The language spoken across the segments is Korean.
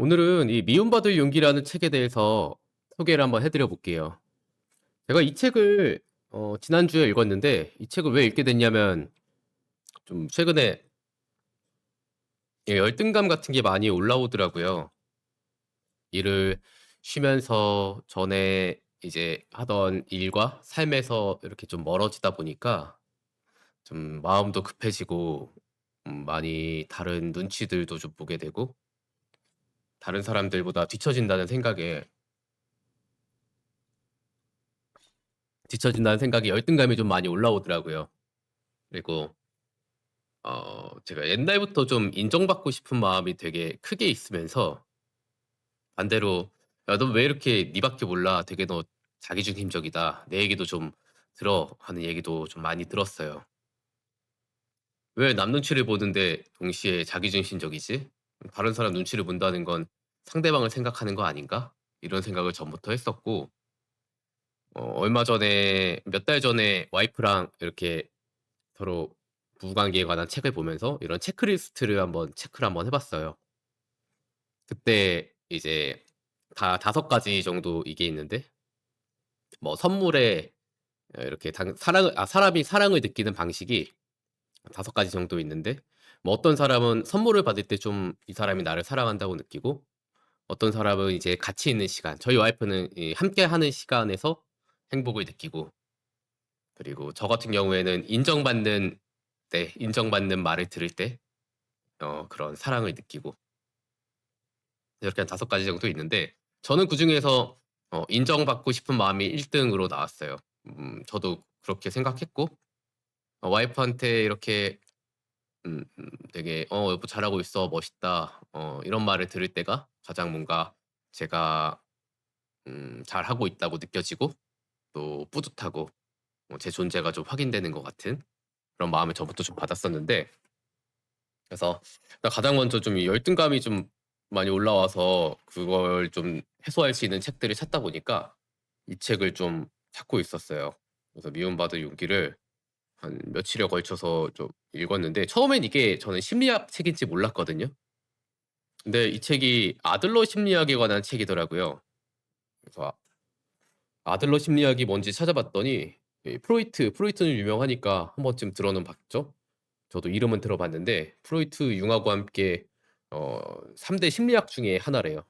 오늘은 이 미움받을 용기라는 책에 대해서 소개를 한번 해 드려 볼게요. 제가 이 책을 지난주에 읽었는데 이 책을 왜 읽게 됐냐면 좀 최근에 열등감 같은 게 많이 올라오더라고요. 일을 쉬면서 전에 이제 하던 일과 삶에서 이렇게 좀 멀어지다 보니까 좀 마음도 급해지고 많이 다른 눈치들도 좀 보게 되고 다른 사람들보다 뒤처진다는 생각에 열등감이 좀 많이 올라오더라고요. 그리고 제가 옛날부터 좀 인정받고 싶은 마음이 되게 크게 있으면서 반대로 "야 너 왜 이렇게 니 밖에 몰라. 되게 너 자기중심적이다. 내 얘기도 좀 들어." 하는 얘기도 좀 많이 들었어요. '왜 남 눈치를 보는데 동시에 자기중심적이지? 다른 사람 눈치를 본다는 건 상대방을 생각하는 거 아닌가?' 이런 생각을 전부터 했었고 얼마 전에 몇 달 전에 와이프랑 이렇게 서로 부부관계에 관한 책을 보면서 이런 체크리스트를 한번 체크를 한번 해 봤어요. 그때 이제 다 5가지 정도 이게 있는데 뭐 선물에 이렇게 사람이 사랑을 느끼는 방식이 5가지 정도 있는데 뭐 어떤 사람은 선물을 받을 때 좀 이 사람이 나를 사랑한다고 느끼고 어떤 사람은 이제 같이 있는 시간 저희 와이프는 이 함께하는 시간에서 행복을 느끼고 그리고 저 같은 경우에는 인정받는 말을 들을 때 그런 사랑을 느끼고 이렇게 한 5가지 정도 있는데 저는 그중에서 인정받고 싶은 마음이 1 등으로 나왔어요. 저도 그렇게 생각했고 와이프한테 이렇게 되게 "어 여보 잘하고 있어. 멋있다." 이런 말을 들을 때가 가장 뭔가 제가 잘하고 있다고 느껴지고 또 뿌듯하고 제 존재가 좀 확인되는 것 같은 그런 마음을 저부터 좀 받았었는데 그래서 가장 먼저 좀 이 열등감이 좀 많이 올라와서 그걸 좀 해소할 수 있는 책들을 찾다 보니까 이 책을 좀 찾고 있었어요. 그래서 미움받을 용기를 한 며칠에 걸쳐서 좀 읽었는데 처음엔 이게 저는 심리학 책인지 몰랐거든요. 근데 이 책이 아들러 심리학에 관한 책이더라고요. 그래서 아들러 심리학이 뭔지 찾아봤더니 이 프로이트는 유명하니까 한 번쯤 들어는 봤죠. 저도 이름은 들어봤는데 프로이트 융하고 함께 3대 심리학 중에 하나래요.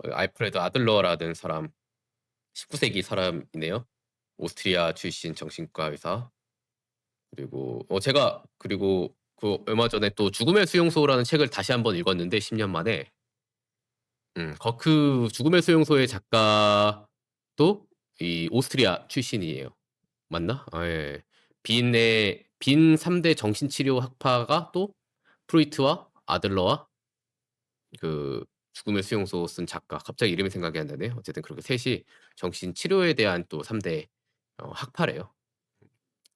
알프레드 아들러라는 사람 19 세기 사람이네요. 오스트리아 출신 정신과 의사. 그리고 그리고 얼마 전에 또 죽음의 수용소라는 책을 다시 한번 읽었는데 10년 만에 그 죽음의 수용소의 작가도 이 오스트리아 출신이에요. 맞나? 예. 빈 3대 정신치료 학파가 또 프로이트와 아들러와 그 죽음의 수용소 쓴 작가 갑자기 이름이 생각이 안 나네요. 어쨌든 그렇게 셋이 정신치료에 대한 또 3대 학파래요.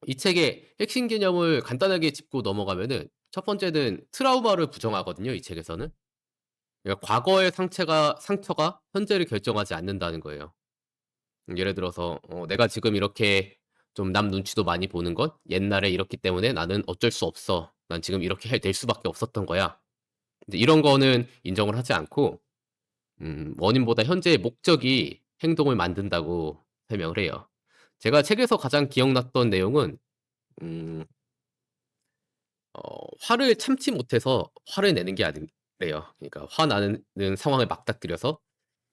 이 책의 핵심 개념을 간단하게 짚고 넘어가면은 첫 번째는 트라우마를 부정하거든요, 이 책에서는. 그러니까 과거의 상처가 현재를 결정하지 않는다는 거예요. 예를 들어서 "내가 지금 이렇게 좀 남 눈치도 많이 보는 건 옛날에 이렇기 때문에 나는 어쩔 수 없어. 난 지금 이렇게 해 될 수밖에 없었던 거야." 이제 이런 거는 인정을 하지 않고 원인보다 현재의 목적이 행동을 만든다고 설명을 해요. 제가 책에서 가장 기억났던 내용은 음 화를 참지 못해서 화를 내는 게 아니래요. 그러니까 화나는 상황을 맞닥뜨려서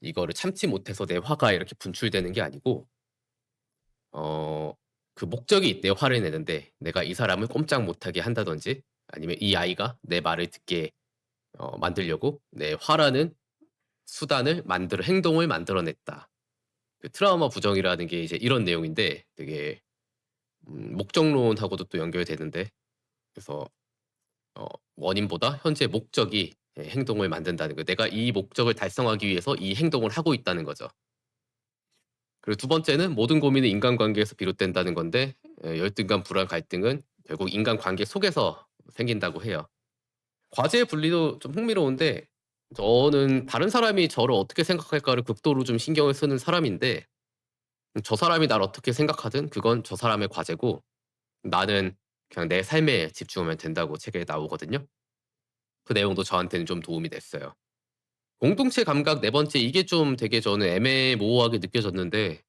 이거를 참지 못해서 내 화가 이렇게 분출되는 게 아니고 어 그 목적이 있대요, 화를 내는데. 내가 이 사람을 꼼짝 못하게 한다든지 아니면 이 아이가 내 말을 듣게 만들려고 내 화라는 행동을 만들어냈다. 그 트라우마 부정이라는 게 이제 이런 내용인데 되게 목적론하고도 또 연결되는데 그래서 어 원인보다 현재 목적이 행동을 만든다는 거. 내가 이 목적을 달성하기 위해서 이 행동을 하고 있다는 거죠. 그리고 두 번째는 모든 고민은 인간관계에서 비롯된다는 건데 열등감, 불안, 갈등은 결국 인간관계 속에서 생긴다고 해요. 과제의 분리도 좀 흥미로운데 저는 다른 사람이 저를 어떻게 생각할까를 극도로 좀 신경을 쓰는 사람인데 저 사람이 나를 어떻게 생각하든 그건 저 사람의 과제고 나는 그냥 내 삶에 집중하면 된다고 책에 나오거든요. 그 내용도 저한테는 좀 도움이 됐어요. 공동체 감각 네 번째 이게 좀 되게 저는 애매모호하게 느껴졌는데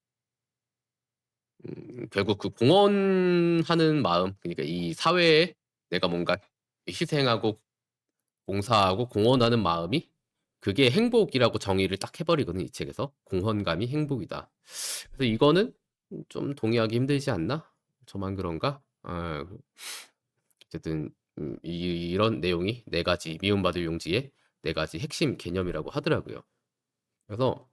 결국 그 공헌하는 마음, 그러니까 이 사회에 내가 뭔가 희생하고 봉사하고 공헌하는 마음이 그게 행복이라고 정의를 딱 해 버리거든요, 이 책에서. "공헌감이 행복이다." 그래서 이거는 좀 동의하기 힘들지 않나? 저만 그런가? 어쨌든 이런 내용이 네 가지 미움받을 용지의 네 가지 핵심 개념이라고 하더라고요. 그래서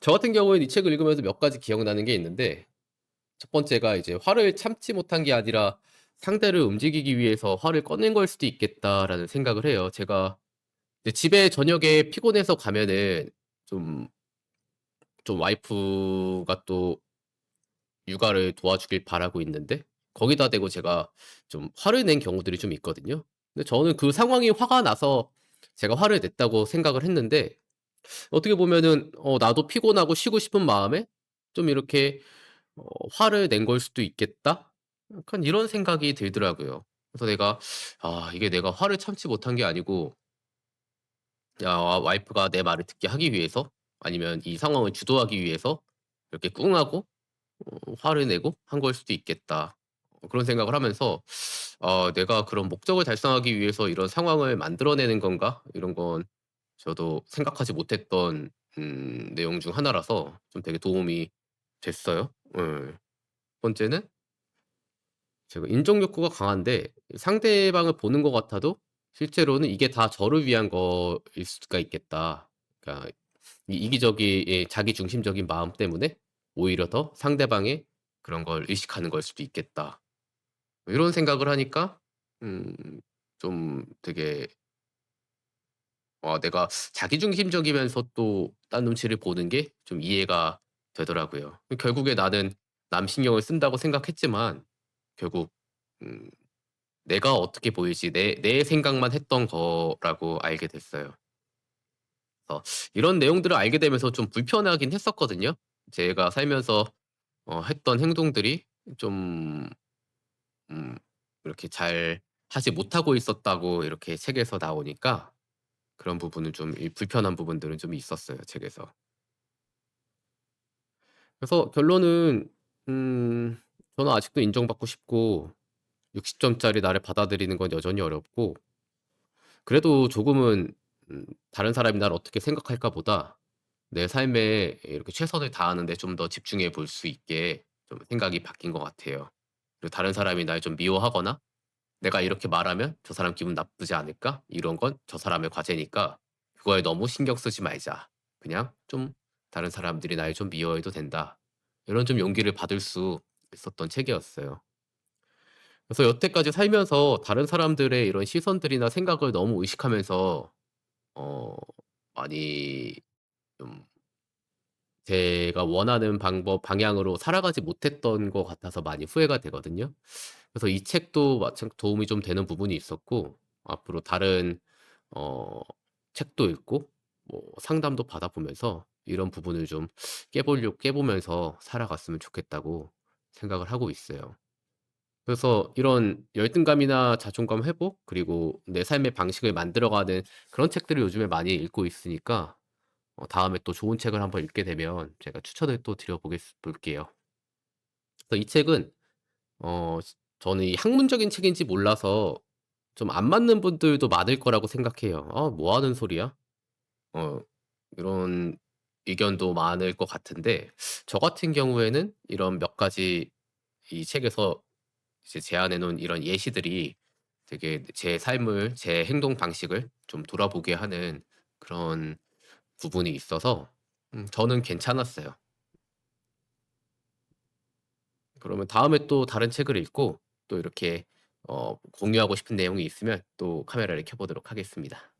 저 같은 경우에는 이 책을 읽으면서 몇 가지 기억나는 게 있는데, 첫 번째가 이제 '화를 참지 못한 게 아니라 상대를 움직이기 위해서 화를 꺼낸 걸 수도 있겠다.'라는 생각을 해요. 제가 이제 집에 저녁에 피곤해서 가면은 좀 와이프가 또 육아를 도와주길 바라고 있는데 거기다 대고 제가 좀 화를 낸 경우들이 좀 있거든요. 근데 저는 그 상황이 화가 나서 제가 화를 냈다고 생각을 했는데, 어떻게 보면은 나도 피곤하고 쉬고 싶은 마음에 좀 이렇게 '화를 낸 걸 수도 있겠다.' 약간 이런 생각이 들더라고요. 그래서 내가 이게 내가 화를 참지 못한 게 아니고 와이프가 내 말을 듣게 하기 위해서, 아니면 이 상황을 주도하기 위해서 이렇게 꿍하고 화를 내고 한 걸 수도 있겠다. 그런 생각을 하면서 '내가 그런 목적을 달성하기 위해서 이런 상황을 만들어내는 건가?' 이런 건 저도 생각하지 못했던 내용 중 하나라서 좀 되게 도움이 됐어요. 예. 번째는 제가 인정 욕구가 강한데 상대방을 보는 것 같아도 실제로는 '이게 다 저를 위한 거일 수가 있겠다.' 그러니까 이 이기적인, 예, 자기 중심적인 마음 때문에 오히려 더 상대방의 그런 걸 의식하는 걸 수도 있겠다. 뭐 이런 생각을 하니까 음 좀 되게 내가 자기중심적이면서 또 딴 눈치를 보는 게 좀 이해가 되더라고요. 결국에 나는 남 신경을 쓴다고 생각했지만 결국 음 내가 어떻게 보이지 내 생각만 했던 거라고 알게 됐어요. 그래서 이런 내용들을 알게 되면서 좀 불편하긴 했었거든요. 제가 살면서 했던 행동들이 좀 음 이렇게 잘 하지 못하고 있었다고 이렇게 책에서 나오니까 그런 부분은 좀 불편한 부분들은 좀 있었어요, 책에서. 그래서 결론은 음 저는 아직도 인정받고 싶고 60 점짜리 나를 받아들이는 건 여전히 어렵고, 그래도 조금은 다른 사람이 나를 어떻게 생각할까 보다 내 삶에 이렇게 최선을 다하는 데 좀 더 집중해 볼 수 있게 좀 생각이 바뀐 것 같아요. 그리고 다른 사람이 날 좀 미워하거나 '내가 이렇게 말하면 저 사람 기분 나쁘지 않을까?' 이런 건 저 사람의 과제니까 그거에 너무 신경 쓰지 말자. 그냥 좀 '다른 사람들이 날 좀 미워해도 된다.' 이런 좀 용기를 받을 수 있었던 책이었어요. 그래서 여태까지 살면서 다른 사람들의 이런 시선들이나 생각을 너무 의식하면서 어 많이 좀 제가 원하는 방향으로 살아가지 못했던 것 같아서 많이 후회가 되거든요. 그래서 이 책도 마찬 도움이 좀 되는 부분이 있었고, 앞으로 다른 어 책도 읽고 뭐 상담도 받아 보면서 이런 부분을 좀 깨 보면서 살아갔으면 좋겠다고 생각을 하고 있어요. 그래서 이런 열등감이나 자존감 회복, 그리고 내 삶의 방식을 만들어가는 그런 책들을 요즘에 많이 읽고 있으니까 다음에 또 좋은 책을 한번 읽게 되면 제가 추천을 또 드려 볼게요. 그래서 이 책은 저는 이 학문적인 책인지 몰라서 좀 안 맞는 분들도 많을 거라고 생각해요. '아 뭐 하는 소리야?' 어 이런 의견도 많을 것 같은데, 저 같은 경우에는 이런 몇 가지 이 책에서 이제 제안해 놓은 이런 예시들이 되게 제 삶을, 제 행동 방식을 좀 돌아보게 하는 그런 부분이 있어서 저는 괜찮았어요. 그러면 다음에 또 다른 책을 읽고 또 이렇게 공유하고 싶은 내용이 있으면 또 카메라를 켜 보도록 하겠습니다.